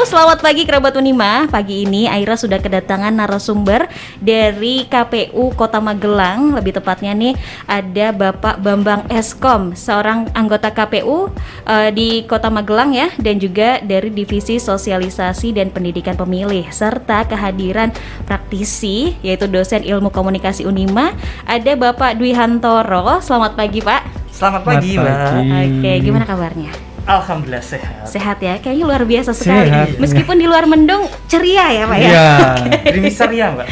selamat pagi kerabat Unima. Pagi ini Aira sudah kedatangan narasumber dari KPU Kota Magelang. Lebih tepatnya nih ada Bapak Bambang Eskom, seorang anggota KPU di Kota Magelang ya, dan juga dari Divisi Sosialisasi dan Pendidikan Pemilih, serta kehadiran praktisi yaitu dosen Ilmu Komunikasi Unima, ada Bapak Dwi Hantoro. Selamat pagi Pak. Selamat pagi Mbak. Oke, gimana kabarnya? Alhamdulillah sehat. Sehat ya, kayaknya luar biasa sekali. Sehat, meskipun di luar mendung ceria ya Pak ya. Iya. Gerimis ceria Mbak.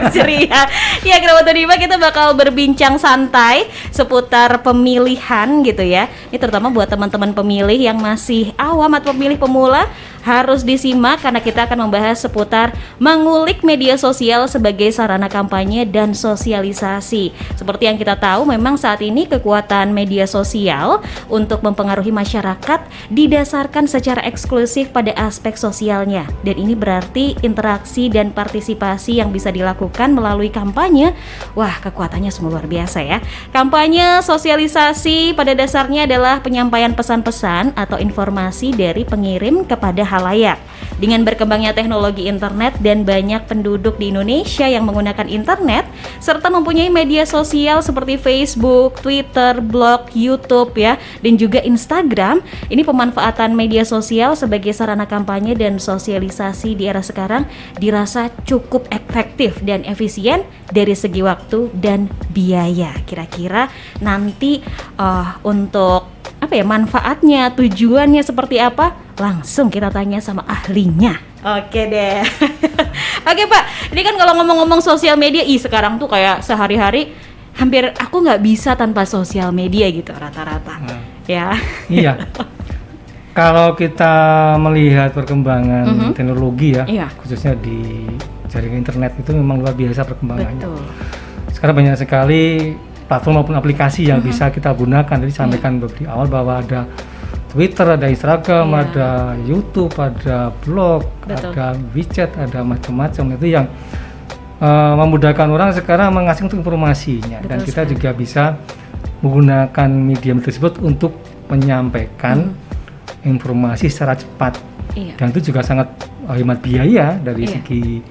Ceria. Ya kerabat Unima, kita bakal berbincang santai seputar pemilihan gitu ya. Ini terutama buat teman-teman pemilih yang masih awam atau pemilih pemula, harus disimak karena kita akan membahas seputar mengulik media sosial sebagai sarana kampanye dan sosialisasi. Seperti yang kita tahu, memang saat ini kekuatan media sosial untuk mempengaruhi masyarakat didasarkan secara eksklusif pada aspek sosialnya, dan ini berarti interaksi dan partisipasi yang bisa dilakukan melalui kampanye. Wah, kekuatannya semua luar biasa ya. Kampanye sosialisasi pada dasarnya adalah penyampaian pesan-pesan atau informasi dari pengirim kepada halayak. Dengan berkembangnya teknologi internet dan banyak penduduk di Indonesia yang menggunakan internet serta mempunyai media sosial seperti Facebook, Twitter, blog, YouTube ya, dan juga Instagram, ini pemanfaatan media sosial sebagai sarana kampanye dan sosialisasi di era sekarang dirasa cukup efektif dan efisien dari segi waktu dan biaya. Kira-kira nanti untuk manfaatnya, tujuannya seperti apa? Langsung kita tanya sama ahlinya. Oke deh. Oke Pak, ini kan kalau ngomong-ngomong sosial media, sekarang tuh kayak sehari-hari hampir aku nggak bisa tanpa sosial media gitu rata-rata. Ya. Iya. Kalau kita melihat perkembangan teknologi ya, khususnya di jaringan internet itu memang luar biasa perkembangannya. Betul. Sekarang banyak sekali platform maupun aplikasi yang bisa kita gunakan. Tadi sampaikan di awal bahwa ada Twitter, ada Instagram, ada YouTube, ada blog, ada WeChat, ada macam-macam. Itu yang memudahkan orang sekarang mengakses untuk informasinya. Dan kita juga bisa menggunakan media tersebut untuk menyampaikan informasi secara cepat. Dan itu juga sangat hemat biaya dari segi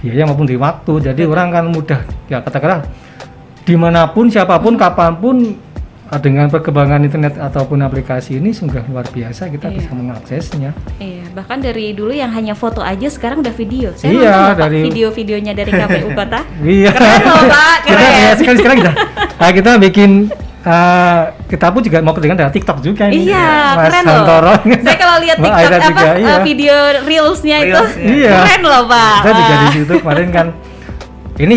biaya maupun dari waktu. Jadi orang kan mudah, ya katakanlah dimanapun, siapapun, kapanpun, dengan perkembangan internet ataupun aplikasi ini sungguh luar biasa kita bisa mengaksesnya. Iya, bahkan dari dulu yang hanya foto aja sekarang udah video. Saya nonton dari video-videonya dari KPU Kota. Iya. Keren loh Pak, keren. Sekarang kita bikin kita pun juga mau kerjakan dari TikTok juga ini. Iya, Mas keren Hantoro. Loh. Saya kalau lihat TikTok video reelsnya itu keren loh Pak. Kita juga di situ kemarin kan. Ini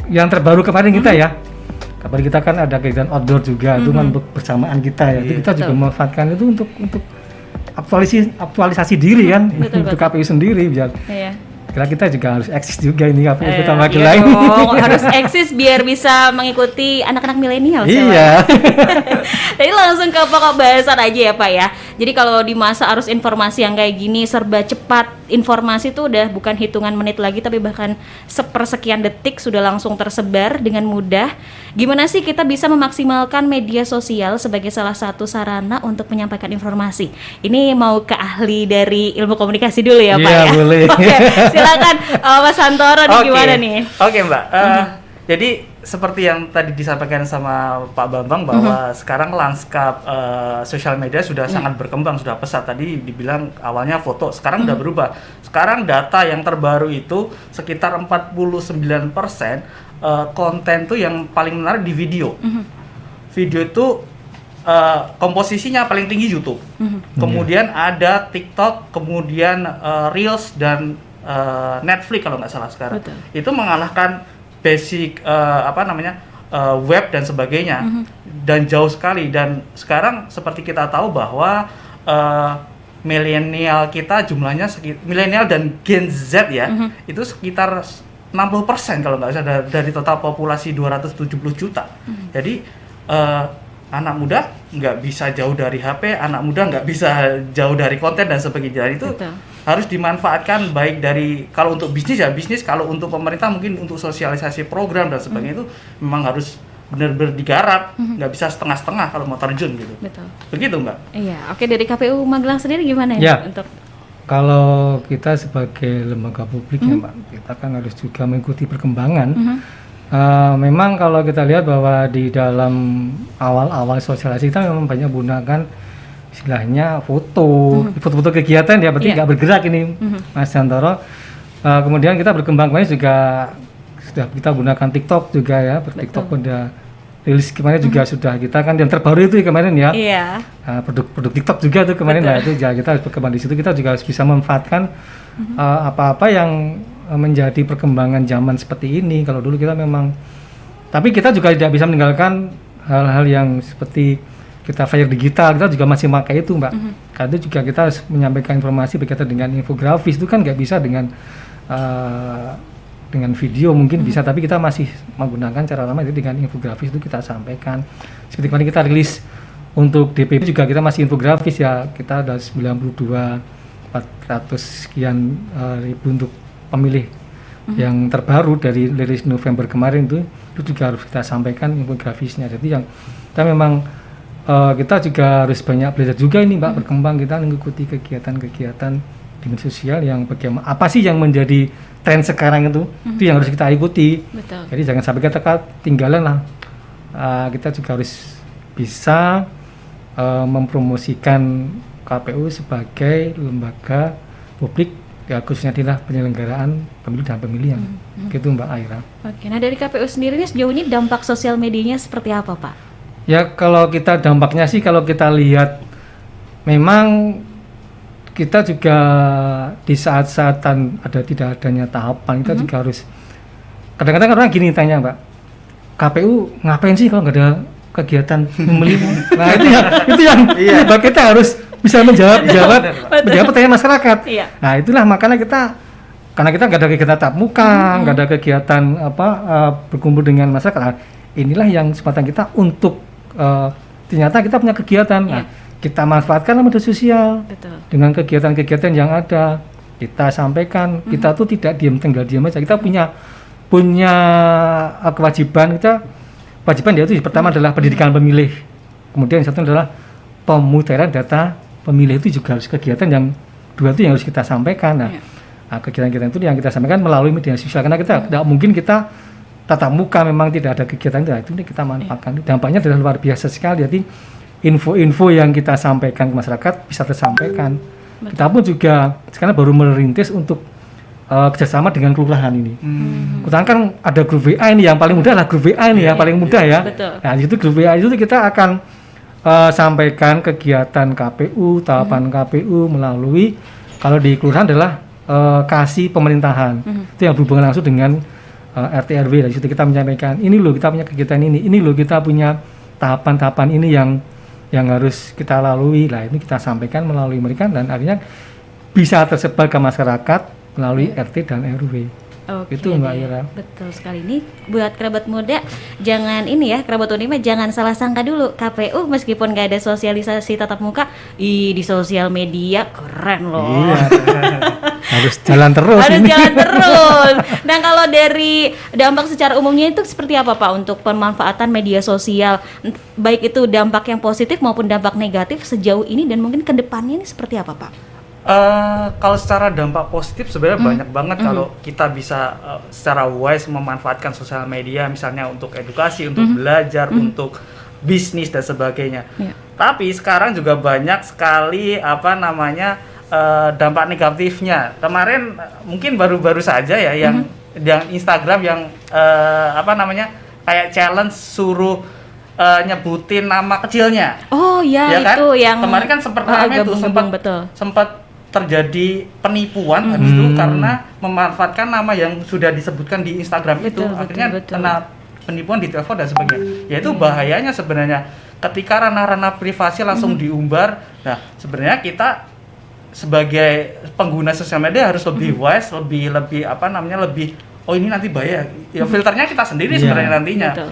yang terbaru kemarin kita ya. Kabar kita kan ada kegiatan outdoor juga, itu kan untuk bersamaan kita ya. Itu kita juga memanfaatkan itu untuk aktualisasi diri kan, untuk KPU sendiri biar. Kira kita juga harus eksis juga ini KPU Kota Magelang. Harus eksis biar bisa mengikuti anak-anak milenial. Iya. Jadi langsung ke pokok bahasan aja ya Pak ya. Jadi kalau di masa arus informasi yang kayak gini serba cepat, informasi itu udah bukan hitungan menit lagi tapi bahkan sepersekian detik sudah langsung tersebar dengan mudah. Gimana sih kita bisa memaksimalkan media sosial sebagai salah satu sarana untuk menyampaikan informasi? Ini mau ke ahli dari ilmu komunikasi dulu ya Pak ya? Iya boleh. Oke, silakan Mas Hantoro nih gimana nih? Oke Mbak, jadi seperti yang tadi disampaikan sama Pak Bambang bahwa sekarang lanskap sosial media sudah sangat berkembang, sudah pesat. Tadi dibilang awalnya foto, sekarang udah berubah. Sekarang data yang terbaru itu sekitar 49% konten tuh yang paling menarik di video. Video itu komposisinya paling tinggi YouTube. Kemudian ada TikTok, kemudian Reels dan Netflix kalau nggak salah sekarang. Betul. Itu mengalahkan basic web dan sebagainya. Dan jauh sekali. Dan sekarang seperti kita tahu bahwa milenial kita jumlahnya milenial dan Gen Z ya, itu sekitar 60% kalau nggak salah dari total populasi 270 juta. Jadi anak muda nggak bisa jauh dari HP, anak muda nggak bisa jauh dari konten dan sebagainya. Dan itu harus dimanfaatkan baik dari, kalau untuk bisnis ya bisnis, kalau untuk pemerintah mungkin untuk sosialisasi program dan sebagainya itu memang harus benar-benar digarap, nggak bisa setengah-setengah kalau mau terjun gitu. Betul. Begitu Mbak? Iya, oke, dari KPU Magelang sendiri gimana ya? Untuk Kalau kita sebagai lembaga publik ya Mbak, kita kan harus juga mengikuti perkembangan. Memang kalau kita lihat bahwa di dalam awal-awal sosialisasi kita memang banyak menggunakan istilahnya foto-foto kegiatan ya, berarti nggak bergerak ini Mas Jantoro. Kemudian kita berkembang kemarin juga sudah kita gunakan TikTok juga ya, TikTok pada rilis kemarin juga sudah kita kan yang terbaru itu kemarin ya. Iya. Produk TikTok juga tuh kemarin lah itu ya, kita harus berkembang di situ, kita juga harus bisa memanfaatkan apa-apa yang menjadi perkembangan zaman seperti ini. Kalau dulu kita memang, tapi kita juga tidak bisa meninggalkan hal-hal yang seperti kita flyer digital, kita juga masih pakai itu Mbak. Karena itu juga kita harus menyampaikan informasi berkaitan dengan infografis, itu kan nggak bisa dengan video mungkin bisa, tapi kita masih menggunakan cara lama itu dengan infografis itu kita sampaikan. Seperti kemarin kita rilis untuk DPP juga kita masih infografis ya, kita ada 92.400 sekian ribu untuk pemilih yang terbaru dari rilis November kemarin itu juga harus kita sampaikan infografisnya. Jadi yang kita memang kita juga harus banyak belajar juga ini Mbak, berkembang, kita mengikuti kegiatan-kegiatan di media sosial yang bagaimana, apa sih yang menjadi tren sekarang itu yang harus kita ikuti. Betul. Jadi jangan sampai kita ketinggalan lah. Kita juga harus bisa mempromosikan KPU sebagai lembaga publik ya, khususnya di penyelenggaraan pemilu dan pemilihan. Gitu Mbak Aira. Oke, nah dari KPU sendiri nih sejauh ini dampak sosial medianya seperti apa Pak? Ya kalau kita dampaknya sih, kalau kita lihat memang kita juga di saat-saat tidak adanya tahapan, kita juga harus, kadang-kadang orang gini tanya Mbak, KPU ngapain sih kalau nggak ada kegiatan memilih? Nah itu yang Mbak, kita harus bisa menjawab pertanyaan masyarakat. Nah itulah makanya karena kita nggak ada kegiatan tatap muka, nggak ada kegiatan berkumpul dengan masyarakat. Nah, inilah yang kesempatan kita untuk ternyata kita punya kegiatan. Nah, kita manfaatkan media sosial. Betul. Dengan kegiatan-kegiatan yang ada, kita sampaikan. Kita tuh tidak tinggal diam aja. Kita punya kewajiban. Kewajiban yaitu pertama adalah pendidikan pemilih. Kemudian yang satu adalah pemutaran data pemilih, itu juga harus kegiatan yang dua itu yang harus kita sampaikan. Nah, kegiatan-kegiatan itu yang kita sampaikan melalui media sosial, karena kita tidak mungkin kita tatap muka, memang tidak ada kegiatan itu kita manfaatkan. Dampaknya adalah luar biasa sekali. Jadi info-info yang kita sampaikan ke masyarakat bisa tersampaikan. Betul. Kita pun juga sekarang baru merintis untuk kerjasama dengan kelurahan ini. Kelurahan kan ada grup WA ini, yang paling mudah lah grup WA ini yang paling mudah ya. Betul. Nah itu grup WA itu kita akan sampaikan kegiatan KPU, tahapan KPU melalui, kalau di kelurahan adalah kasih pemerintahan. Itu yang berhubungan langsung dengan RT RW. Dari situ kita menyampaikan, ini loh kita punya kegiatan ini loh kita punya tahapan-tahapan ini yang harus kita lalui. Lah ini kita sampaikan melalui mereka, dan akhirnya bisa tersebar ke masyarakat melalui RT dan RW. Oke, itu Mbak Ira. Betul sekali. Ini buat kerabat muda, jangan kerabat Unima jangan salah sangka dulu. KPU meskipun gak ada sosialisasi tatap muka, di sosial media keren loh. Iya. Harus jalan terus. Jalan terus. Nah kalau dari dampak secara umumnya itu seperti apa Pak untuk pemanfaatan media sosial, baik itu dampak yang positif maupun dampak negatif sejauh ini, dan mungkin kedepannya ini seperti apa Pak? Kalau secara dampak positif sebenarnya banyak banget kalau kita bisa secara wise memanfaatkan sosial media, misalnya untuk edukasi, untuk belajar, untuk bisnis dan sebagainya. Tapi sekarang juga banyak sekali dampak negatifnya. Kemarin mungkin baru-baru saja ya yang Instagram yang kayak challenge suruh nyebutin nama kecilnya. Oh ya kan? Itu yang kemarin kan sempat terjadi penipuan habis itu karena memanfaatkan nama yang sudah disebutkan di Instagram itu. Akhirnya kena penipuan di telepon dan sebagainya. Yaitu bahayanya sebenarnya ketika ranah-ranah privasi langsung diumbar. Nah, sebenarnya kita sebagai pengguna sosial media harus lebih wise, lebih oh ini nanti bahaya. Ya filternya kita sendiri sebenarnya nantinya. Betul.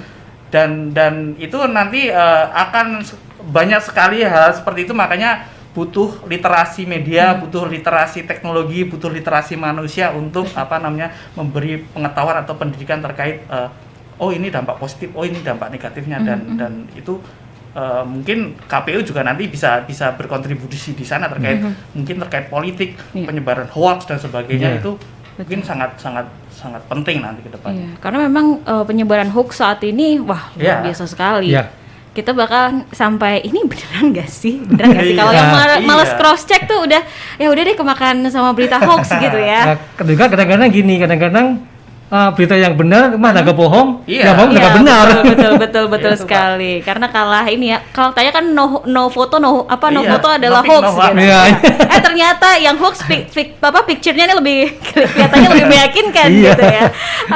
Dan itu nanti akan banyak sekali hal seperti itu, makanya butuh literasi media, butuh literasi teknologi, butuh literasi manusia untuk memberi pengetahuan atau pendidikan terkait oh ini dampak positif, oh ini dampak negatifnya, dan itu mungkin KPU juga nanti bisa berkontribusi di sana terkait mungkin terkait politik, penyebaran hoax dan sebagainya itu mungkin sangat penting nanti ke depannya. Karena memang penyebaran hoax saat ini wah luar biasa sekali. Kita bakal sampai ini beneran gak sih? Kalau yang males cross check tuh udah deh kemakan sama berita hoax gitu ya. Nah, kadang-kadang gini, berita yang benar mana agak bohong, nggak bohong nggak benar. Betul sekali. Karena kalah ini ya. Kalau tanya kan no foto foto adalah hoax gitu. Ternyata yang hoax picture-nya ini lebih kelihatannya lebih meyakinkan gitu ya.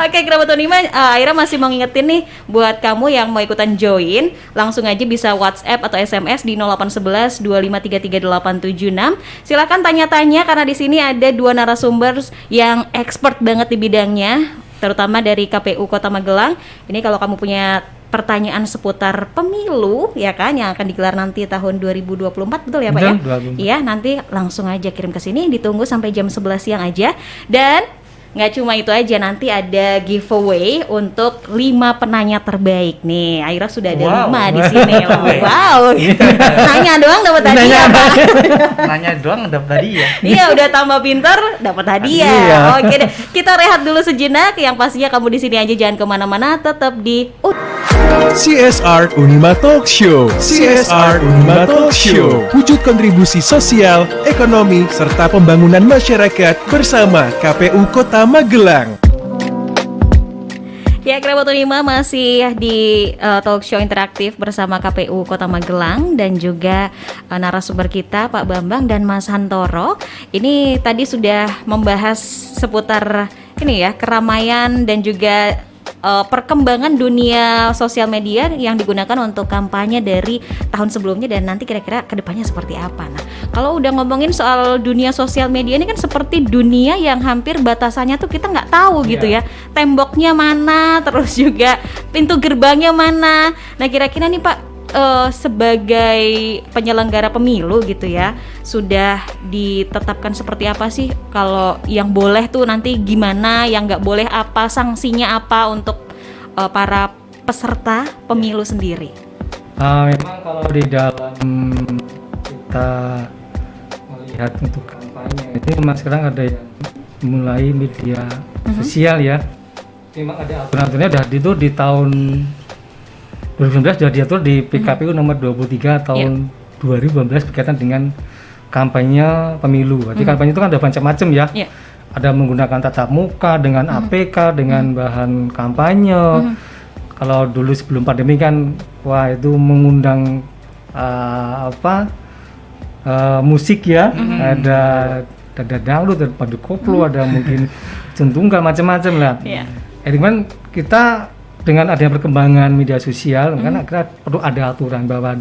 Oke, Kerabat Unima, Aira masih mau ngingetin nih buat kamu yang mau ikutan join, langsung aja bisa WhatsApp atau SMS di 0811 2533 876. Silakan tanya-tanya karena di sini ada 2 narasumber yang expert banget di bidangnya, terutama dari KPU Kota Magelang. Ini kalau kamu punya pertanyaan seputar pemilu ya kan yang akan digelar nanti tahun 2024, betul ya Pak ya? Iya, nanti langsung aja kirim ke sini, ditunggu sampai jam 11 siang aja. Dan nggak cuma itu aja, nanti ada giveaway untuk 5 penanya terbaik nih. Aira sudah ada 5 di sini. Wow. Nanya doang dapat hadiah. Nanya doang dapat hadiah. Iya, udah tambah pintar dapat hadiah. Oke deh. Kita rehat dulu sejenak. Yang pastinya kamu di sini aja, jangan kemana-mana, tetap di CSR Unima Talk Show. CSR Unima Talk Show. Wujud kontribusi sosial, ekonomi, serta pembangunan masyarakat bersama KPU Kota Magelang. Ya, Kerabat Unima masih di talk show interaktif bersama KPU Kota Magelang dan juga narasumber kita Pak Bambang dan Mas Hantoro. Ini tadi sudah membahas seputar ini ya, keramaian dan juga perkembangan dunia sosial media yang digunakan untuk kampanye dari tahun sebelumnya dan nanti kira-kira kedepannya seperti apa. Nah, kalau udah ngomongin soal dunia sosial media ini kan seperti dunia yang hampir batasannya tuh kita nggak tahu gitu ya, temboknya mana, terus juga pintu gerbangnya mana. Nah, kira-kira nih Pak, sebagai penyelenggara pemilu gitu ya, sudah ditetapkan seperti apa sih kalau yang boleh tuh nanti gimana, yang nggak boleh apa, sanksinya apa untuk para peserta pemilu sendiri? Memang kalau di dalam kita melihat untuk kampanye ini memang sekarang ada yang mulai media sosial ya, memang ada aturan-aturannya udah di tahun 2019 sudah diatur di PKPU nomor 23 tahun 2019 berkaitan dengan kampanye pemilu. Berarti kampanye itu kan ada macam-macam ya. Ada menggunakan tatap muka dengan APK dengan bahan kampanye. Kalau dulu sebelum pandemi kan itu mengundang musik ya. Ada dangdut, ada padu koplo, ada mungkin centunggal macam-macam lah. Cuman kita dengan adanya perkembangan media sosial, kan akhirnya perlu ada aturan bahwa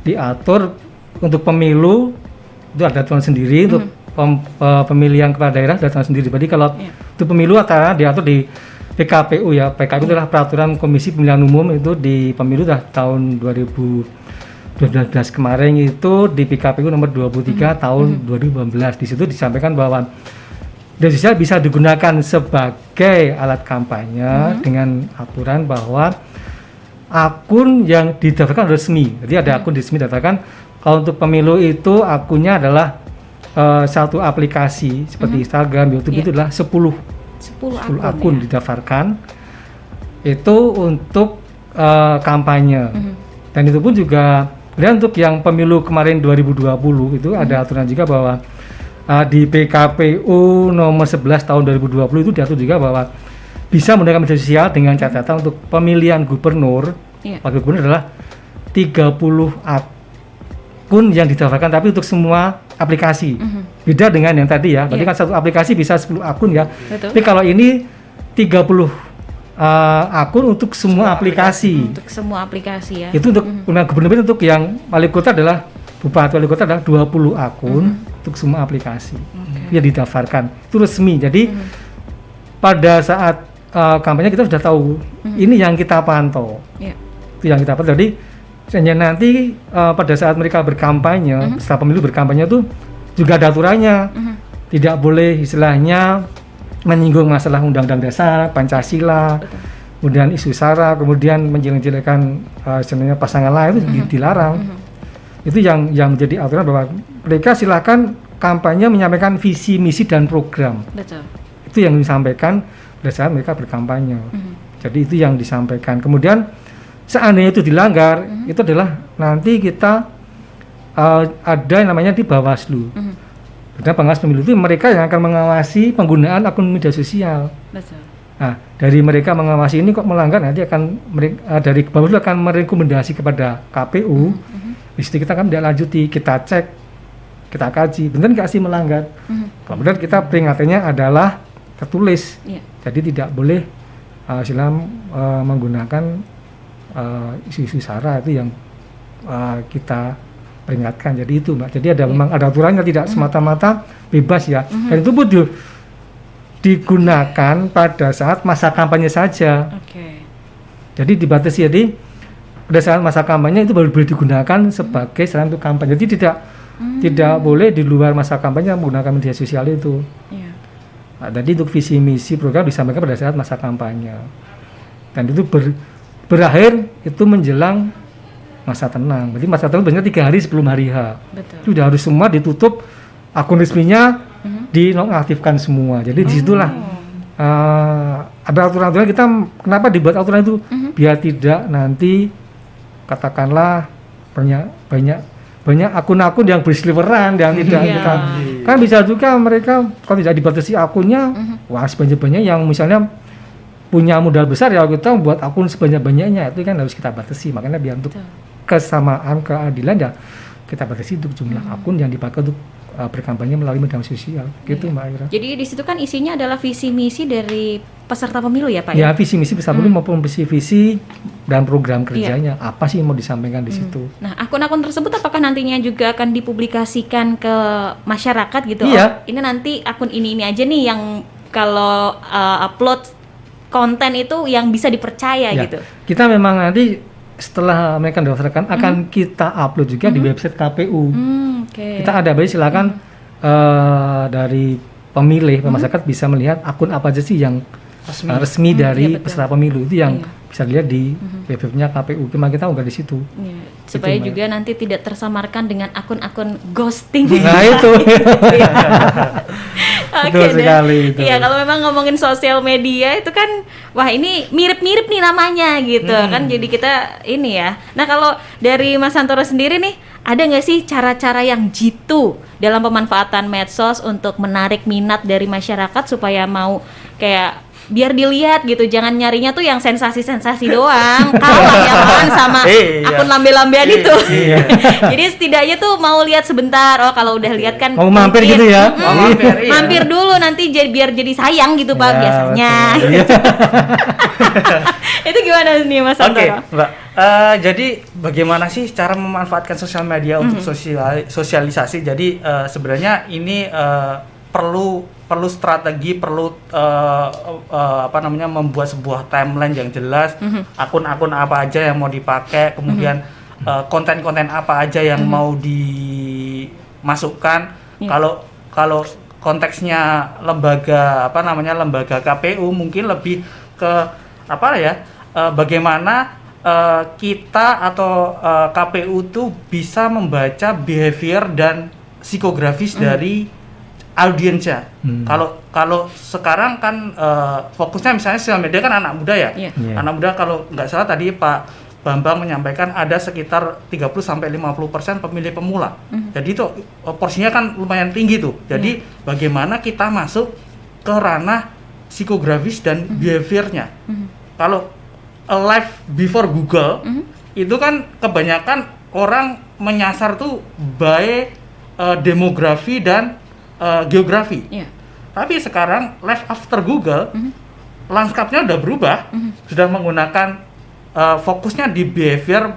diatur untuk pemilu itu ada aturan sendiri, untuk pemilihan kepala daerah ada aturan sendiri. Jadi kalau untuk pemilu akan diatur di PKPU ya. PKPU adalah peraturan Komisi Pemilihan Umum, itu di pemilu tahun 2012 kemarin itu di PKPU nomor 23 tahun 2018. Di situ disampaikan bahwa media sosial bisa digunakan sebagai alat kampanye dengan aturan bahwa akun yang didaftarkan resmi. Jadi ada akun resmi didaftarkan. Kalau untuk pemilu itu akunnya adalah satu aplikasi seperti Instagram, YouTube itu adalah 10 akun didaftarkan. Itu untuk kampanye. Dan itu pun juga dan untuk yang pemilu kemarin 2020 itu ada aturan juga bahwa di PKPU nomor 11 tahun 2020 itu diatur juga bahwa bisa menggunakan media sosial dengan catatan untuk pemilihan gubernur. Wakil gubernur adalah 30 akun yang didaftarkan tapi untuk semua aplikasi. Beda dengan yang tadi ya. Berarti kan satu aplikasi bisa 10 akun ya. Tapi kalau ini 30 akun untuk semua aplikasi. Untuk semua aplikasi ya. Itu untuk gubernur, untuk yang wali kota adalah bupati wali kota adalah 20 akun untuk semua aplikasi yang didaftarkan. Itu resmi. Jadi pada saat kampanye kita sudah tahu ini yang kita pantau. Itu yang kita pantau. Jadi nanti pada saat mereka berkampanye, setelah pemilu berkampanye itu juga ada aturannya. Tidak boleh istilahnya menyinggung masalah Undang-Undang Dasar, Pancasila, kemudian isu sara, kemudian menjelek-jelekan sebenarnya pasangan lain itu dilarang. Itu yang menjadi aturan bahwa mereka silakan kampanye menyampaikan visi, misi dan program. Betul. Itu yang disampaikan pada saat mereka berkampanye. Jadi itu yang disampaikan. Kemudian seandainya itu dilanggar, itu adalah nanti kita ada yang namanya di Bawaslu. Karena pengawas pemilu itu mereka yang akan mengawasi penggunaan akun media sosial. Betul. Nah, dari mereka mengawasi ini kok melanggar, nanti akan dari Bawaslu akan merekomendasi kepada KPU. Di situ kita akan lanjuti, kita cek, kita kaji, benar nggak sih melanggar. Kalau benar kita peringatannya adalah tertulis. Iya. Jadi tidak boleh menggunakan isu-isu sara itu yang kita peringatkan. Jadi itu Mbak. Jadi ada memang ada aturannya, tidak semata-mata bebas ya. Dan itu pun digunakan pada saat masa kampanye saja. Oke. Jadi dibatasi. Jadi pada saat masa kampanye itu baru boleh digunakan sebagai sarana untuk kampanye. Jadi tidak boleh di luar masa kampanye menggunakan media sosial itu. Iya. Nah, jadi untuk visi misi program disampaikan pada saat masa kampanye. Dan itu berakhir itu menjelang masa tenang. Jadi masa tenang biasanya 3 hari sebelum hari H. Betul. Itu sudah harus semua ditutup, akun resminya dinonaktifkan semua. Jadi disitulah ada aturan-aturan kita kenapa dibuat aturan itu biar tidak nanti katakanlah banyak akun-akun yang berseliweran yang tidak kita kan bisa juga mereka kalau tidak dibatasi akunnya wah sebanyak-banyak yang misalnya punya modal besar ya kita buat akun sebanyak-banyaknya itu kan harus kita batasi, makanya biar untuk kesamaan keadilan ya kita batasi untuk jumlah akun yang dipakai untuk berkampanye melalui media sosial gitu Mbak Ira. Jadi di situ kan isinya adalah visi misi dari peserta pemilu ya Pak? Ya visi misi peserta pemilu maupun visi dan program kerjanya apa sih yang mau disampaikan di situ. Nah akun-akun tersebut apakah nantinya juga akan dipublikasikan ke masyarakat gitu? Iya. Oh, ini nanti akun ini aja nih yang kalau upload konten itu yang bisa dipercaya Ya, gitu. kita memang nanti setelah mereka mendaftarkan akan kita upload juga di website KPU. Oke. Kita ada baik silakan dari pemilih masyarakat bisa melihat akun apa aja sih yang resmi dari iya, betul. peserta pemilu itu yang Iya. bisa dilihat di webnya KPU. Cuma kita nggak di situ. Iya, supaya Mbak. juga nanti tidak tersamarkan dengan akun-akun ghosting. Nah itu. Oke Betul deh. sekali itu. Iya, kalau memang ngomongin sosial media itu kan wah ini mirip-mirip nih namanya gitu kan, jadi kita ini ya. Nah kalau dari Mas Santoro sendiri nih, ada nggak sih cara-cara yang jitu dalam pemanfaatan medsos untuk menarik minat dari masyarakat supaya mau kayak biar dilihat gitu, jangan nyarinya tuh yang sensasi-sensasi doang, kalah ya kan sama akun lambe-lambean itu. Jadi setidaknya tuh mau lihat sebentar, oh kalau udah lihat kan Mau mampir mungkin, gitu ya? mampir dulu nanti biar jadi sayang gitu Pak Ya, biasanya. betul. Iya. Itu gimana nih Mas Oke, Santoro? Mbak. Jadi bagaimana sih cara memanfaatkan sosial media untuk sosialisasi? Jadi sebenarnya ini perlu strategi, perlu membuat sebuah timeline yang jelas, akun-akun apa aja yang mau dipakai, kemudian konten-konten apa aja yang mau dimasukkan. Kalau konteksnya lembaga KPU mungkin lebih ke bagaimana kita atau KPU tuh bisa membaca behavior dan psikografis dari audiensnya. Kalau sekarang kan fokusnya misalnya sosial media kan anak muda ya. Iya. Iya. Anak muda kalau nggak salah tadi Pak Bambang menyampaikan ada sekitar 30-50% pemilih pemula. Jadi itu porsinya kan lumayan tinggi tuh. Jadi bagaimana kita masuk ke ranah psikografis dan behaviornya. Kalau live before Google itu kan kebanyakan orang menyasar tuh by demografi dan geografi. Iya. Tapi sekarang live after Google lanskapnya udah berubah, sudah menggunakan fokusnya di behavior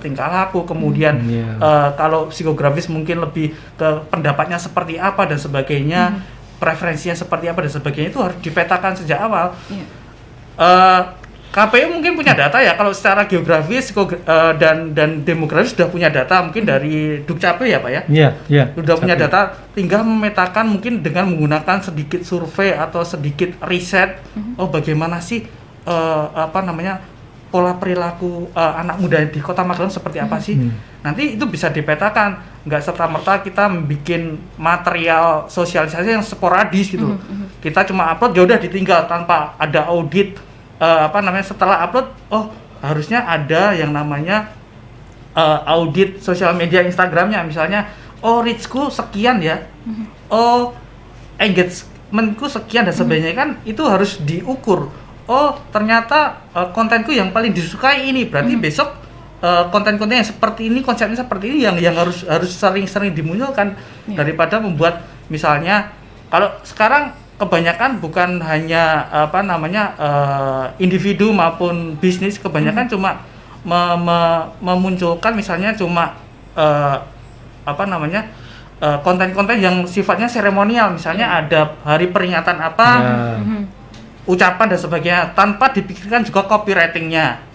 tingkah laku, kemudian kalau psikografis mungkin lebih ke pendapatnya seperti apa dan sebagainya, preferensinya seperti apa dan sebagainya, itu harus dipetakan sejak awal. KPU mungkin punya data ya, kalau secara geografis dan demografis sudah punya data mungkin dari Dukcapil ya Pak ya? Iya. Sudah punya data, tinggal memetakan mungkin dengan menggunakan sedikit survei atau sedikit riset, oh bagaimana sih apa namanya, pola perilaku anak muda di Kota Magelang seperti apa sih. Nanti itu bisa dipetakan, nggak serta-merta kita bikin material sosialisasi yang sporadis gitu loh. Kita cuma upload ya udah ditinggal tanpa ada audit. Apa namanya, setelah upload, oh harusnya ada yang namanya audit sosial media Instagramnya, misalnya oh reach-ku sekian ya, oh engagementku sekian dan sebagainya, kan itu harus diukur. Oh ternyata kontenku yang paling disukai ini, berarti besok konten-konten yang seperti ini, konsepnya seperti ini yang harus sering-sering dimunculkan, daripada membuat misalnya, kalau sekarang kebanyakan bukan hanya apa namanya individu maupun bisnis, kebanyakan cuma memunculkan misalnya cuma apa namanya konten-konten yang sifatnya seremonial, misalnya ada hari peringatan apa, ucapan dan sebagainya, tanpa dipikirkan juga copywritingnya.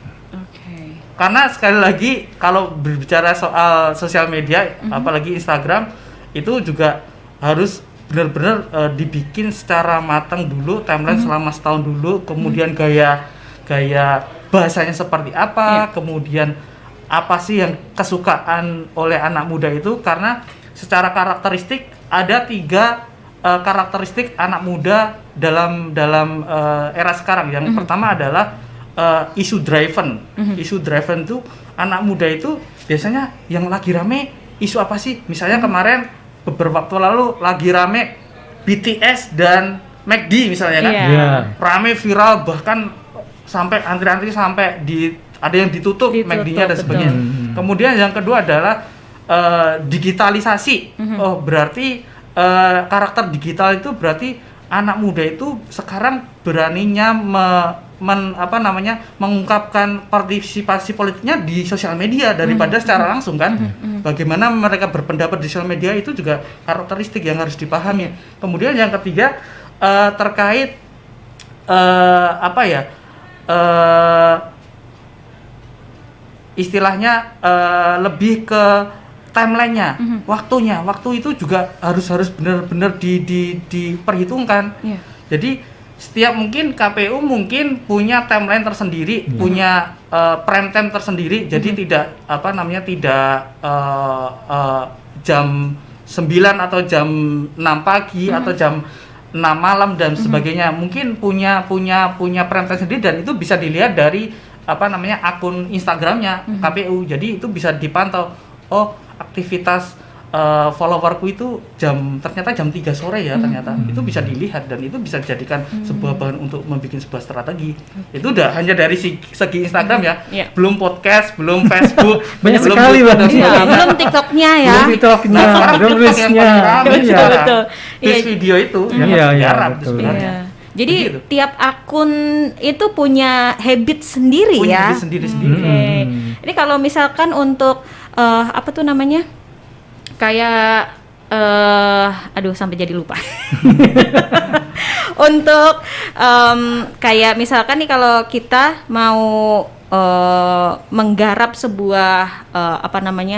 Karena sekali lagi kalau berbicara soal sosial media, apalagi Instagram, itu juga harus benar-benar dibikin secara matang dulu, timeline selama setahun dulu, kemudian gaya bahasanya seperti apa, kemudian apa sih yang kesukaan oleh anak muda itu, karena secara karakteristik ada 3 karakteristik anak muda dalam era sekarang. Yang pertama adalah isu driven. Isu driven itu anak muda itu biasanya yang lagi rame isu apa sih? Misalnya kemarin beberapa waktu lalu lagi rame BTS dan McD misalnya kan, rame viral, bahkan sampai antri-antri sampai ada yang ditutup McD-nya dan sebagainya. Kemudian yang kedua adalah digitalisasi. Oh berarti karakter digital itu berarti anak muda itu sekarang beraninya mengungkapkan partisipasi politiknya di sosial media daripada secara langsung kan. Bagaimana mereka berpendapat di sosial media itu juga karakteristik yang harus dipahami. Kemudian yang ketiga terkait istilahnya lebih ke timelinenya, waktu itu juga harus benar-benar diperhitungkan. Jadi setiap mungkin KPU mungkin punya timeline tersendiri, punya prime time tersendiri. Jadi tidak jam 9 atau jam 6 pagi atau jam 6 malam dan sebagainya. Mungkin punya prime time sendiri, dan itu bisa dilihat dari akun Instagramnya KPU. Jadi itu bisa dipantau. Oh, aktivitas followerku itu ternyata jam 3 sore ya, ternyata itu bisa dilihat, dan itu bisa dijadikan sebuah bahan untuk membuat sebuah strategi. Itu udah hanya dari segi Instagram ya, belum podcast, belum Facebook, banyak sekali belum TikToknya ya, belum TikToknya, belum Reelsnya, betul. Video itu yang harus digarap sebenarnya. Jadi tiap akun itu punya habit sendiri ya. Habit sendiri. Ini kalau misalkan untuk kayak sampai jadi lupa. Untuk kayak misalkan nih, kalau kita mau menggarap sebuah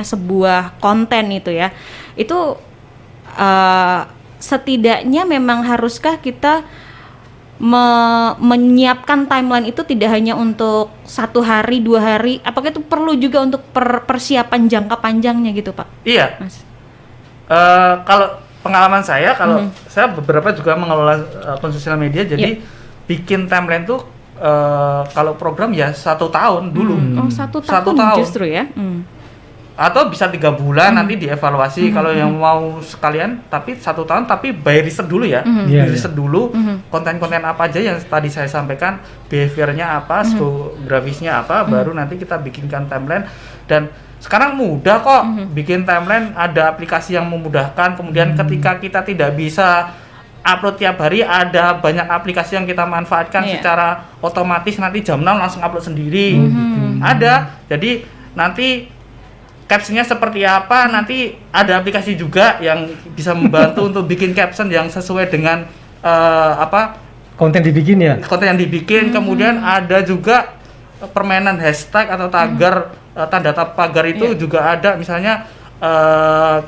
sebuah konten itu ya, itu setidaknya memang haruskah kita menyiapkan timeline itu tidak hanya untuk 1 hari 2 hari, apakah itu perlu juga untuk persiapan jangka panjangnya gitu Pak? Iya, Mas. Kalau pengalaman saya, saya beberapa juga mengelola akun sosial media, jadi bikin timeline tuh kalau program ya 1 tahun dulu. Oh, 1 tahun justru ya. Atau bisa 3 bulan nanti dievaluasi. Kalau yang mau sekalian tapi 1 tahun, tapi by riset dulu ya. Riset dulu konten-konten apa aja yang tadi saya sampaikan, behaviornya apa, grafisnya apa, baru nanti kita bikinkan timeline. Dan sekarang mudah kok bikin timeline, ada aplikasi yang memudahkan. Kemudian ketika kita tidak bisa upload tiap hari, ada banyak aplikasi yang kita manfaatkan secara otomatis, nanti jam 6 langsung upload sendiri. Ada. Jadi nanti captionnya seperti apa, nanti ada aplikasi juga yang bisa membantu untuk bikin caption yang sesuai dengan konten dibikin ya. Konten yang dibikin. Kemudian ada juga permainan hashtag atau tagar, tanda pagar itu juga ada. Misalnya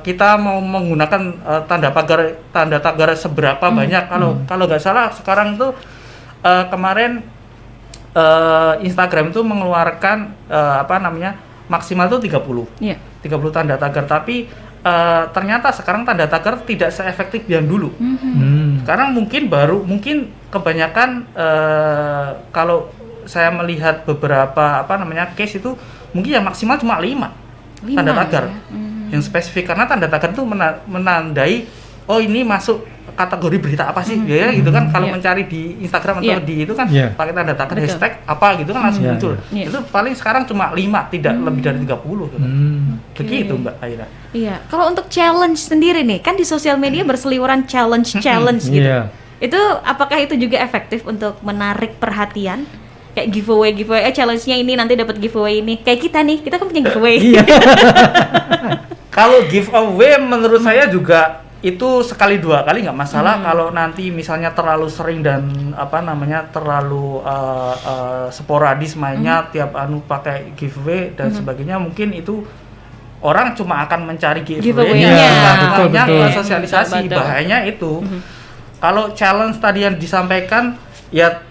kita mau menggunakan tanda tagar seberapa banyak. Kalau nggak salah sekarang tuh kemarin Instagram itu mengeluarkan maksimal tuh 30 Iya. 30 tanda tagar, tapi ternyata sekarang tanda tagar tidak seefektif yang dulu. Sekarang mungkin kebanyakan kalau saya melihat beberapa case itu mungkin yang maksimal cuma 5 tanda tagar yang spesifik, karena tanda tagar itu menandai oh ini masuk kategori berita apa sih ya gitu kan. Kalau mencari di Instagram atau di itu kan pakai tanda tagar hashtag apa gitu kan langsung muncul. Itu paling sekarang cuma 5, tidak lebih dari 30 gitu. Begitu Mbak Aira. Iya, kalau untuk challenge sendiri nih, kan di sosial media berseliweran challenge gitu. Itu apakah itu juga efektif untuk menarik perhatian? Kayak giveaway, challenge-nya ini nanti dapat giveaway ini. Kayak kita nih, kita kan punya giveaway. Kalau giveaway menurut saya juga itu sekali 2 kali nggak masalah. Kalau nanti misalnya terlalu sering dan terlalu sporadis mainnya tiap pakai giveaway dan sebagainya, mungkin itu orang cuma akan mencari giveaway-nya sosialisasi. Betul. Bahayanya itu kalau challenge tadi yang disampaikan ya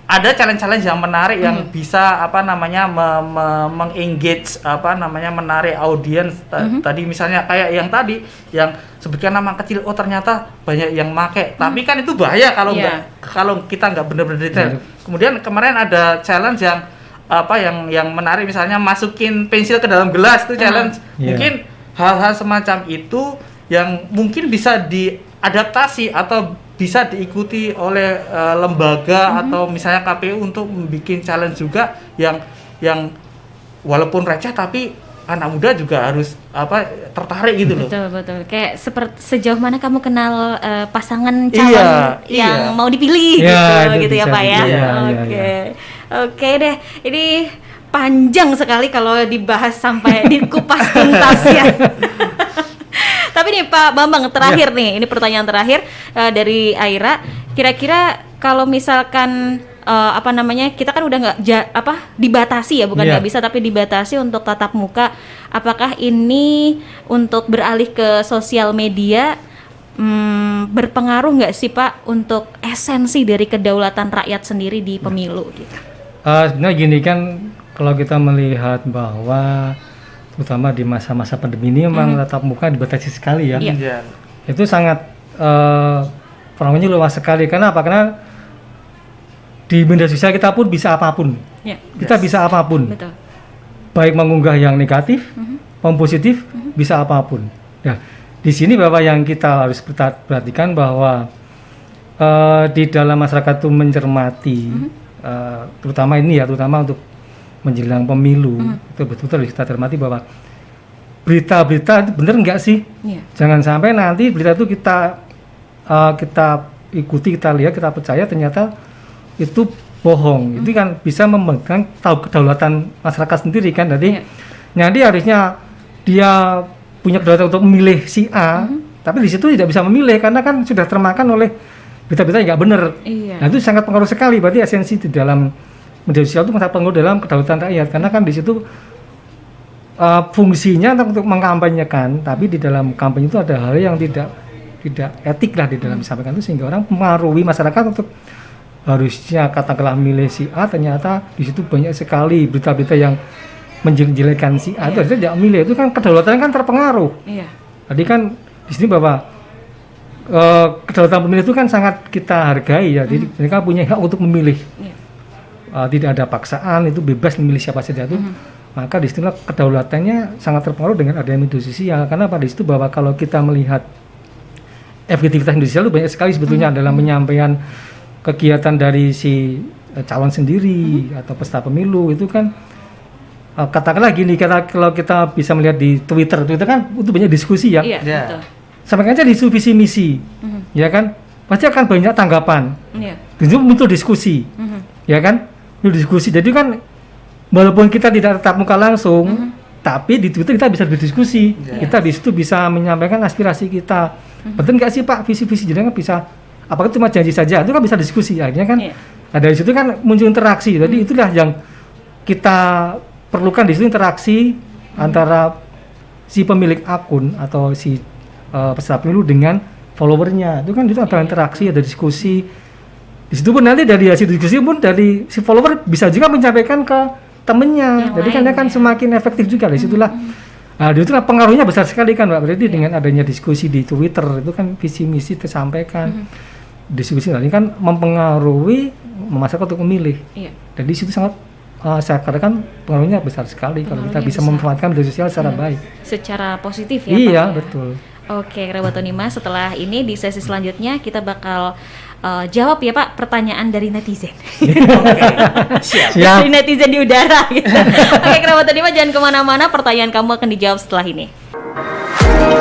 ada challenge-challenge yang menarik yang bisa mengengage menarik audiens tadi misalnya kayak yang tadi yang sebutkan nama kecil, oh ternyata banyak yang make, tapi kan itu bahaya kalau kita nggak benar-benar detail. Kemudian kemarin ada challenge yang menarik, misalnya masukin pensil ke dalam gelas, itu challenge. Mungkin hal-hal semacam itu yang mungkin bisa diadaptasi atau bisa diikuti oleh lembaga atau misalnya KPU untuk membuat challenge juga yang walaupun receh tapi anak muda juga harus tertarik gitu loh. Betul. Kayak sejauh mana kamu kenal pasangan calon yang mau dipilih gitu ya Pak ya. Oke deh. Ini panjang sekali kalau dibahas sampai dikupas tuntas ya. Tapi nih Pak Bambang, terakhir nih, ini pertanyaan terakhir dari Aira. Kira-kira kalau misalkan kita kan udah nggak dibatasi ya, bukan nggak bisa tapi dibatasi untuk tatap muka. Apakah ini untuk beralih ke sosial media berpengaruh nggak sih Pak untuk esensi dari kedaulatan rakyat sendiri di pemilu gitu? Sebenarnya gini kan, kalau kita melihat bahwa terutama di masa-masa pandemi ini memang tatap muka dibatasi sekali ya. Itu sangat pengaruhnya luas sekali. Karena apa? Karena di media sosial kita pun bisa apapun. Kita bisa apapun. Betul. Baik mengunggah yang negatif, maupun positif, bisa apapun. Nah, di sini Bapak yang kita harus perhatikan bahwa di dalam masyarakat itu mencermati terutama untuk menjelang pemilu, itu betul-betul kita cermati bahwa berita-berita itu benar nggak sih? Jangan sampai nanti berita itu kita ikuti, kita lihat, kita percaya ternyata itu bohong. Itu kan bisa memegang kedaulatan masyarakat sendiri kan. Jadi nanti harusnya dia punya kedaulatan untuk memilih si A, tapi di situ tidak bisa memilih karena kan sudah termakan oleh berita-berita yang nggak benar. Nah itu sangat pengaruh sekali. Berarti esensi di dalam media sosial itu sangat pengaruh dalam kedaulatan rakyat, karena kan di situ fungsinya untuk mengkampanyekan, tapi di dalam kampanye itu ada hal yang tidak etik lah di dalam disampaikan itu, sehingga orang mempengaruhi masyarakat untuk harusnya katakanlah milih si A, ternyata di situ banyak sekali berita-berita yang menjelek-jelekan si A, itu harusnya tidak milih, itu kan kedaulatan kan terpengaruh. Tadi kan di sini Bapak kedaulatan pemilih itu kan sangat kita hargai ya, jadi mereka punya hak untuk memilih. Tidak ada paksaan, itu bebas memilih siapa saja itu. Maka di situ kedaulatannya sangat terpengaruh dengan adanya media sosial. Karena pada situ bahwa kalau kita melihat efektivitas media sosial itu banyak sekali sebetulnya dalam menyampaikan kegiatan dari si calon sendiri atau peserta pemilu itu kan katakanlah gini, kalau kita bisa melihat di Twitter kan itu banyak diskusi ya. Betul. Sampai aja di isu visi misi, ya kan pasti akan banyak tanggapan. Itu muncul diskusi, ya kan. Diskusi. Jadi kan walaupun kita tidak tatap muka langsung, tapi di Twitter kita bisa berdiskusi. Kita di situ bisa menyampaikan aspirasi kita. Betul nggak sih Pak visi-visi, jadi kan bisa. Apakah cuma janji saja? Itu kan bisa diskusi. Akhirnya kan dari situ kan muncul interaksi. Jadi itulah yang kita perlukan di situ, interaksi antara si pemilik akun atau si peserta pemilu dengan followernya. Itu kan itu ada interaksi, ada diskusi. Di situ pun nanti dari hasil diskusi pun dari si follower bisa juga menyampaikan ke temennya. Yang Jadi kan lain, dia kan ya. semakin efektif juga. Di situlah nah, di situlah pengaruhnya besar sekali kan Mbak. Berarti dengan adanya diskusi di Twitter itu kan visi misi tersampaikan. Diskusi ini kan mempengaruhi masyarakat untuk memilih. Iya. Dan di situ sangat saya katakan pengaruhnya besar sekali kalau kita Pengaruhnya bisa besar. memanfaatkan media sosial secara baik. Secara positif ya Iya, Pak ya? betul. Oke, Kerabat Unima, setelah ini di sesi selanjutnya kita bakal jawab ya Pak pertanyaan dari netizen. Siap. Siap. Dari netizen di udara gitu. Oke, Kerabat Unima, jangan kemana-mana, pertanyaan kamu akan dijawab setelah ini.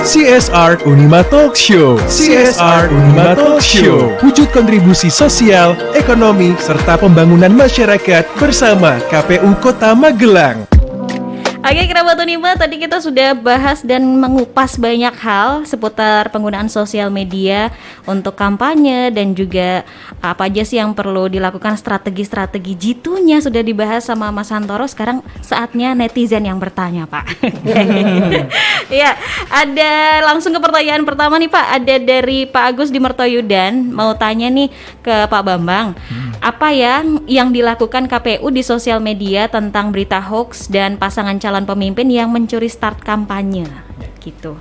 CSR Unima Talk Show. CSR Unima Talk Show. Wujud kontribusi sosial, ekonomi, serta pembangunan masyarakat bersama KPU Kota Magelang. Oke, Kerabat Unima, tadi kita sudah bahas dan mengupas banyak hal seputar penggunaan sosial media untuk kampanye dan juga apa aja sih yang perlu dilakukan, strategi-strategi jitunya sudah dibahas sama Mas Hantoro. Sekarang saatnya netizen yang bertanya, Pak. Ya, ada langsung ke pertanyaan pertama nih Pak, ada dari Pak Agus di Mertoyudan, mau tanya nih ke Pak Bambang. Apa yang dilakukan KPU di sosial media tentang berita hoax dan pasangan calon pemimpin yang mencuri start kampanye gitu?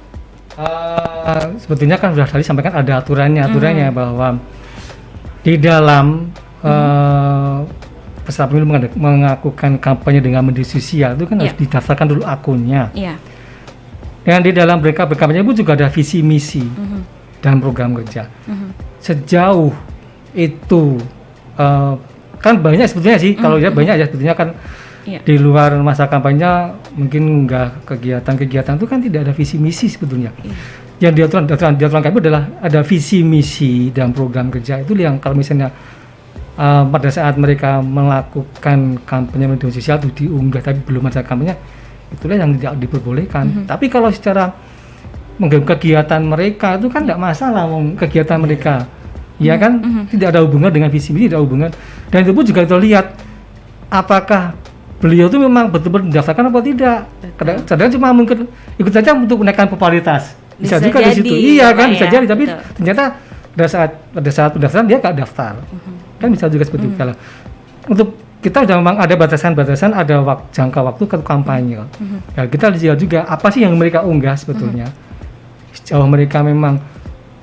Sebetulnya kan sudah tadi sampaikan ada aturannya bahwa di dalam peserta pemilu melakukan kampanye dengan media sosial itu kan harus didaftarkan dulu akunnya. Iya. Dan di dalam mereka berkampanye pun juga ada visi misi dan program kerja. Sejauh itu kan banyak sebetulnya sih, kalau ya banyak ya sebetulnya kan. Iya. Di luar masa kampanye mungkin enggak kegiatan-kegiatan itu kan tidak ada visi misi sebetulnya. Yang diaturan KPU adalah ada visi misi dan program kerja itu yang kalau misalnya pada saat mereka melakukan kampanye media sosial itu diunggah tapi belum ada kampanye, itulah yang tidak diperbolehkan. Tapi kalau secara mengganggu kegiatan mereka itu kan tidak masalah, kegiatan mereka ya kan tidak ada hubungan dengan visi misi, tidak ada hubungan. Dan itu pun juga kita lihat apakah beliau itu memang betul-betul mendaftarkan apa tidak. Kadang-kadang cuma mungkin ikut saja untuk menaikkan popularitas. Bisa juga di situ. Iya kan, bisa jadi. Tapi ternyata pada saat pendaftaran dia nggak daftar. Kan bisa juga seperti itu. Untuk kita sudah memang ada batasan-batasan, ada jangka waktu ke kampanye. Ya, kita lihat juga apa sih yang mereka unggah sebetulnya. Sejauh mereka memang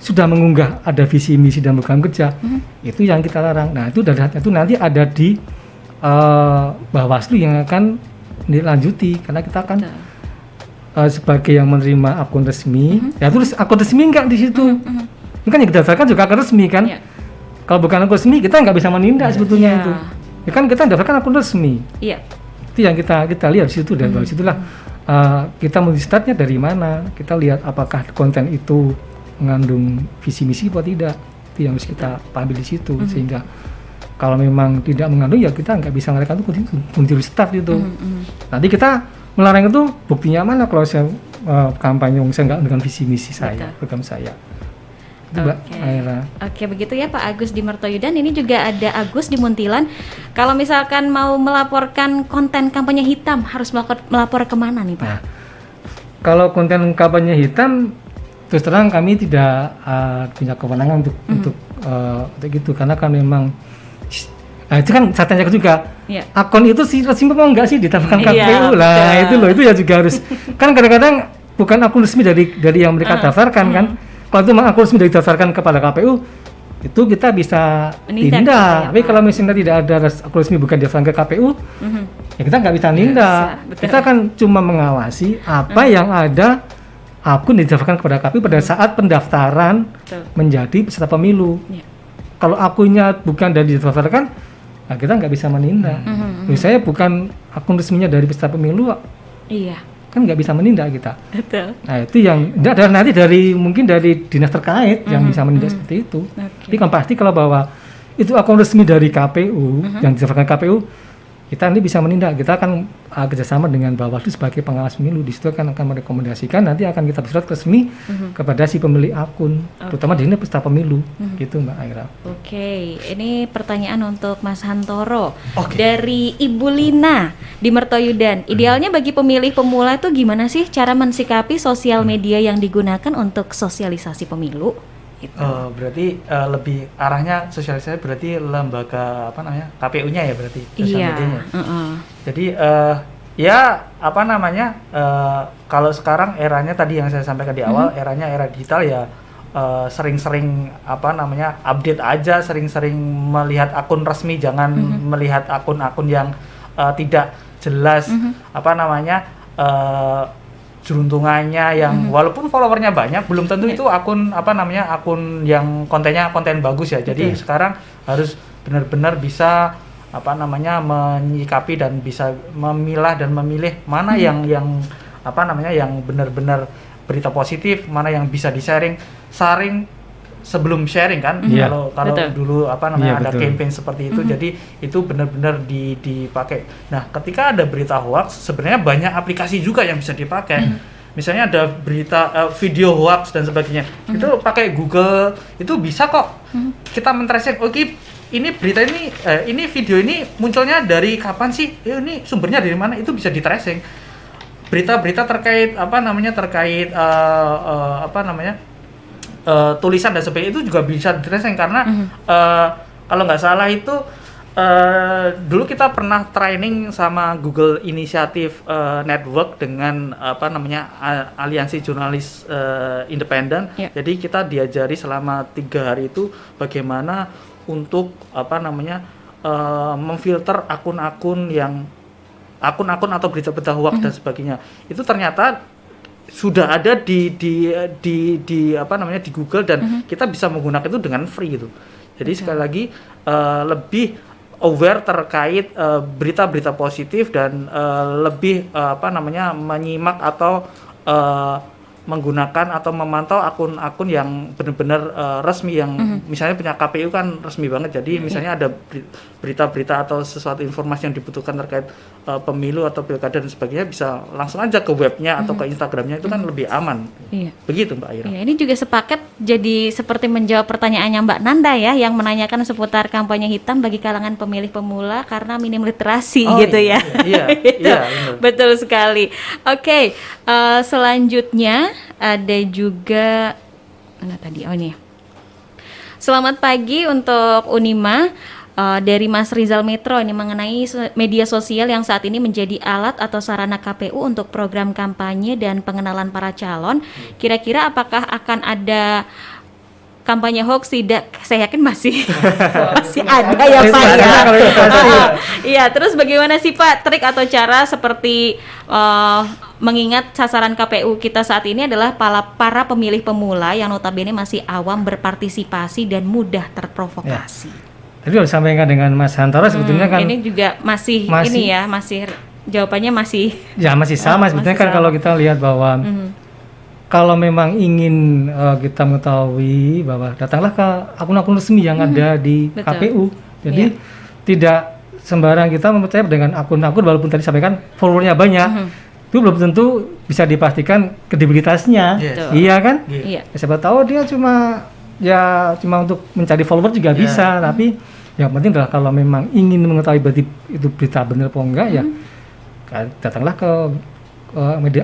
sudah mengunggah ada visi misi dan program kerja, itu yang kita larang. Nah itu nanti ada di Bawaslu yang akan dilanjuti karena kita akan sebagai yang menerima akun resmi, ya terus akun resmi enggak di situ. Ini kan yang didaftarkan juga akun resmi kan. Kalau bukan akun resmi kita nggak bisa menindak sebetulnya itu. Ya kan kita daftarkan akun resmi. Iya. Itu yang kita lihat di situ dan dari situlah kita melihatnya dari mana. Kita lihat apakah konten itu mengandung visi misi atau tidak. Itu yang harus kita pahami di situ sehingga kalau memang tidak mengandung ya kita nggak bisa mereka itu kunci start itu. Nanti kita melarang itu buktinya mana kalau saya kampanye saya nggak dengan visi misi saya, program saya. Oke, begitu ya Pak Agus di Mertoyudan. Ini juga ada Agus di Muntilan. Kalau misalkan mau melaporkan konten kampanye hitam harus melapor kemana nih Pak? Nah, kalau konten kampanye hitam terus terang kami tidak punya kewenangan untuk gitu karena kan memang itu kan saya tanya juga akun itu sih resmi apa enggak sih ditafsirkan KPU lah itu loh, itu ya juga harus kan kadang-kadang bukan akun resmi dari yang mereka daftarkan kan. Kalau itu memang akun resmi didaftarkan kepada KPU itu kita bisa tindak. Tapi kalau misalnya tidak ada akun resmi bukan didaftarkan ke KPU ya kita nggak bisa tindak. Kita kan cuma mengawasi apa yang ada akun didaftarkan kepada KPU pada saat pendaftaran menjadi peserta pemilu. Kalau akunnya bukan dari didaftarkan, nah kita nggak bisa menindak. Misalnya bukan akun resminya dari peserta pemilu, kan nggak bisa menindak kita. Betul. Nah itu yang nanti mungkin dari dinas terkait yang bisa menindak seperti itu. Tapi kan pasti kalau bahwa itu akun resmi dari KPU yang didaftarkan KPU, kita nanti bisa menindak. Kita akan kerjasama dengan Bawaslu sebagai pengawas pemilu. Di situ akan merekomendasikan, nanti akan kita bersurat resmi kepada si pemilik akun, terutama di sini peserta pemilu, gitu Mbak Aira. Oke, ini pertanyaan untuk Mas Hantoro dari Ibu Lina di Mertoyudan. Idealnya bagi pemilih pemula itu gimana sih cara mensikapi sosial media yang digunakan untuk sosialisasi pemilu? Itu. Berarti lebih arahnya sosialisasi berarti lembaga apa namanya KPU-nya ya berarti sosial Iya. medianya. Jadi ya apa namanya kalau sekarang eranya tadi yang saya sampaikan di awal eranya era digital ya sering-sering apa namanya update aja, sering-sering melihat akun resmi, jangan melihat akun-akun yang tidak jelas apa namanya jeruntungannya yang walaupun followernya banyak belum tentu itu akun apa namanya akun yang kontennya konten bagus ya. Jadi sekarang harus benar-benar bisa apa namanya menyikapi dan bisa memilah dan memilih mana yang apa namanya yang benar-benar berita positif, mana yang bisa di-sharing, saring sebelum sharing kan. Kalau Betul. dulu apa namanya ada Betul. campaign seperti itu, jadi itu benar-benar dipakai. Nah, ketika ada berita hoax, sebenarnya banyak aplikasi juga yang bisa dipakai. Misalnya ada berita video hoax dan sebagainya, itu pakai Google itu bisa kok. Kita men-tracing, oke, ini berita ini video ini munculnya dari kapan sih? Ini sumbernya dari mana? Itu bisa di-tracing. Berita-berita terkait apa namanya tulisan dan sebagainya itu juga bisa di-tracing karena kalau nggak salah itu dulu kita pernah training sama Google Initiative Network dengan apa namanya aliansi jurnalis independen. Jadi kita diajari selama 3 hari itu bagaimana untuk apa namanya memfilter akun-akun atau berita-berita hoax dan sebagainya. Itu ternyata sudah ada di apa namanya di Google dan kita bisa menggunakan itu dengan free gitu. Jadi sekali lagi lebih aware terkait berita-berita positif dan lebih apa namanya menyimak atau menggunakan atau memantau akun-akun yang benar-benar resmi yang misalnya punya KPU kan resmi banget. Jadi misalnya ada berita-berita atau sesuatu informasi yang dibutuhkan terkait pemilu atau pilkada dan sebagainya bisa langsung aja ke webnya atau ke Instagramnya, itu kan lebih aman. Begitu Mbak Ira. Iya, ini juga sepaket jadi seperti menjawab pertanyaannya Mbak Nanda ya, yang menanyakan seputar kampanye hitam bagi kalangan pemilih pemula karena minim literasi gitu ya. Iya, Gitu. iya, Betul sekali. Oke, selanjutnya ada juga mana tadi? Oh ini. Selamat pagi untuk Unima. Dari Mas Rizal Metro ini mengenai media sosial yang saat ini menjadi alat atau sarana KPU untuk program kampanye dan pengenalan para calon. Kira-kira apakah akan ada kampanye hoax? Tidak, saya yakin masih ada ya Pak ya. Iya, terus bagaimana sih Pak trik atau cara seperti mengingat sasaran KPU kita saat ini adalah para pemilih pemula yang notabene masih awam berpartisipasi dan mudah terprovokasi. Tadi udah disampaikan dengan Mas Hantara sebetulnya kan ini juga masih ini ya, masih jawabannya masih sama sebetulnya kan. Kalau kita lihat bahwa kalau memang ingin kita mengetahui bahwa datanglah ke akun-akun resmi yang ada di KPU. Jadi tidak sembarang kita mempercayai dengan akun-akun walaupun tadi sampaikan followernya banyak. Itu belum tentu bisa dipastikan kredibilitasnya. Iya kan? Siapa tahu dia cuma untuk mencari follower juga bisa, tapi yang penting adalah kalau memang ingin mengetahui berarti itu berita benar atau enggak ya datanglah ke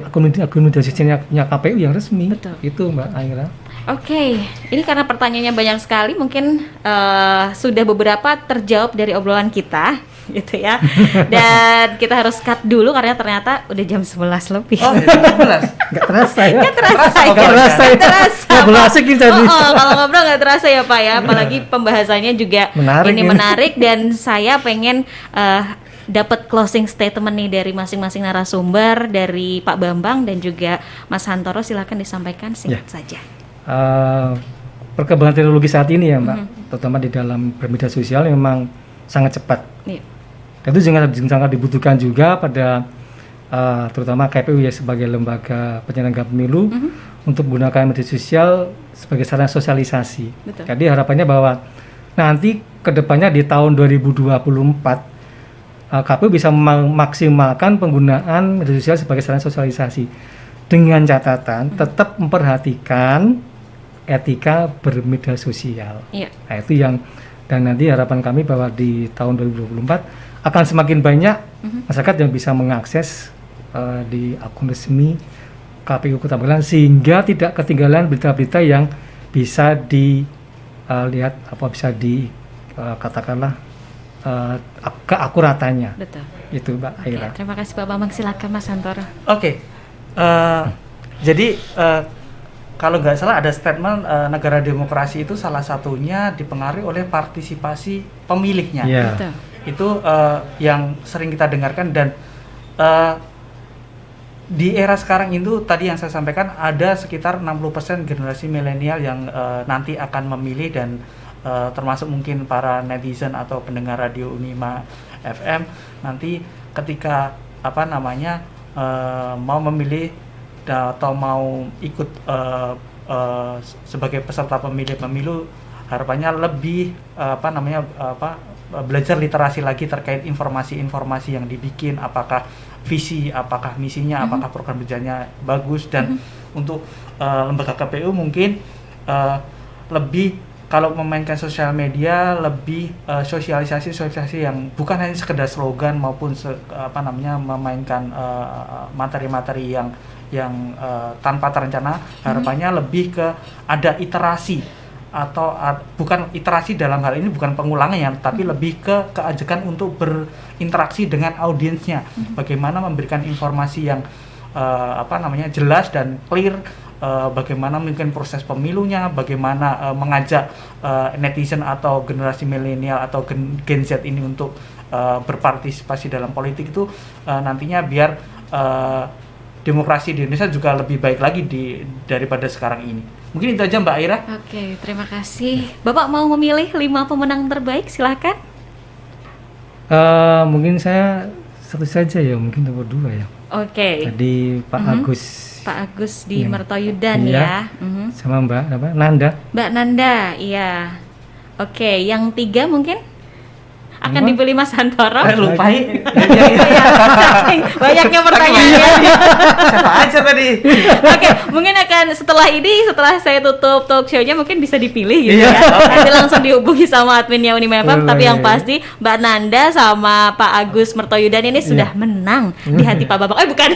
akun media sosialnya KPU yang resmi. Itu Mbak Aira. Oke, ini karena pertanyaannya banyak sekali, mungkin sudah beberapa terjawab dari obrolan kita gitu ya. Dan kita harus cut dulu karena ternyata udah jam 11 lebih. Oh, jam 11. Enggak terasa ya. Enggak terasa. Nggak terasa. Ngobrol asik ini tadi. Kalau ngobrol enggak terasa ya Pak ya, apalagi pembahasannya juga menarik dan saya pengen dapat closing statement nih dari masing-masing narasumber, dari Pak Bambang dan juga Mas Hantoro, silakan disampaikan singkat saja. Perkembangan teknologi saat ini ya Mbak, terutama di dalam bermedia sosial memang sangat cepat. Dan itu sangat dibutuhkan juga pada terutama KPU ya sebagai lembaga penyelenggara pemilu untuk menggunakan media sosial sebagai sarana sosialisasi. Jadi harapannya bahwa nanti kedepannya di tahun 2024 KPU bisa memaksimalkan penggunaan media sosial sebagai sarana sosialisasi dengan catatan tetap memperhatikan etika bermedia sosial. Nah itu yang, dan nanti harapan kami bahwa di tahun 2024 akan semakin banyak masyarakat yang bisa mengakses di akun resmi KPU Kota Magelang sehingga tidak ketinggalan berita-berita yang bisa dilihat bisa katakanlah keakuratannya. Betul. Itu Mbak Oke, Aira. terima kasih Pak Bambang, silakan Mas Santoro. Oke, jadi kalau nggak salah ada statement negara demokrasi itu salah satunya dipengaruhi oleh partisipasi pemilihnya. Iya. Betul. Itu yang sering kita dengarkan dan di era sekarang itu tadi yang saya sampaikan ada sekitar 60% generasi milenial yang nanti akan memilih dan termasuk mungkin para netizen atau pendengar radio Unima FM nanti ketika mau memilih atau mau ikut sebagai peserta pemilu harapannya lebih belajar literasi lagi terkait informasi-informasi yang dibikin, apakah visi, apakah misinya, apakah program kerjanya bagus dan untuk lembaga KPU mungkin lebih kalau memainkan sosial media lebih sosialisasi yang bukan hanya sekedar slogan maupun memainkan materi-materi yang tanpa terencana, harapannya lebih ke ada iterasi atau bukan iterasi dalam hal ini bukan pengulangan ya, tapi lebih ke keajakan untuk berinteraksi dengan audiensnya, bagaimana memberikan informasi yang jelas dan clear, bagaimana mungkin proses pemilunya, bagaimana mengajak netizen atau generasi milenial atau Gen Z ini untuk berpartisipasi dalam politik itu nantinya biar demokrasi di Indonesia juga lebih baik lagi daripada sekarang ini. Mungkin itu aja Mbak Aira. Oke, terima kasih. Bapak mau memilih 5 pemenang terbaik, silakan. Mungkin saya satu saja ya, mungkin nomor 2 ya. Oke. Tadi Pak Agus. Pak Agus di Iya. Mertoyudan Iya. ya. Sama Mbak Nanda. Mbak Nanda, iya. Oke, yang 3 mungkin akan Apa? dipilih Mas Santoro. Lupain. Saking banyaknya pertanyaannya. Siapa aja tadi? Oke, mungkin akan setelah saya tutup talk show-nya mungkin bisa dipilih gitu Iya. ya. Nanti langsung dihubungi sama adminnya Unima FM. Boleh. Tapi yang pasti Mbak Nanda sama Pak Agus Mertoyudan ini sudah menang di hati Pak Babak. Bukan.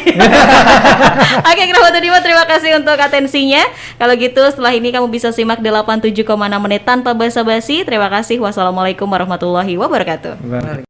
Oke, Kerabat Unima, terima kasih untuk atensinya. Kalau gitu setelah ini kamu bisa simak 87,6 menit tanpa basa-basi. Terima kasih. Wassalamualaikum warahmatullahi wabarakatuh. Mbak.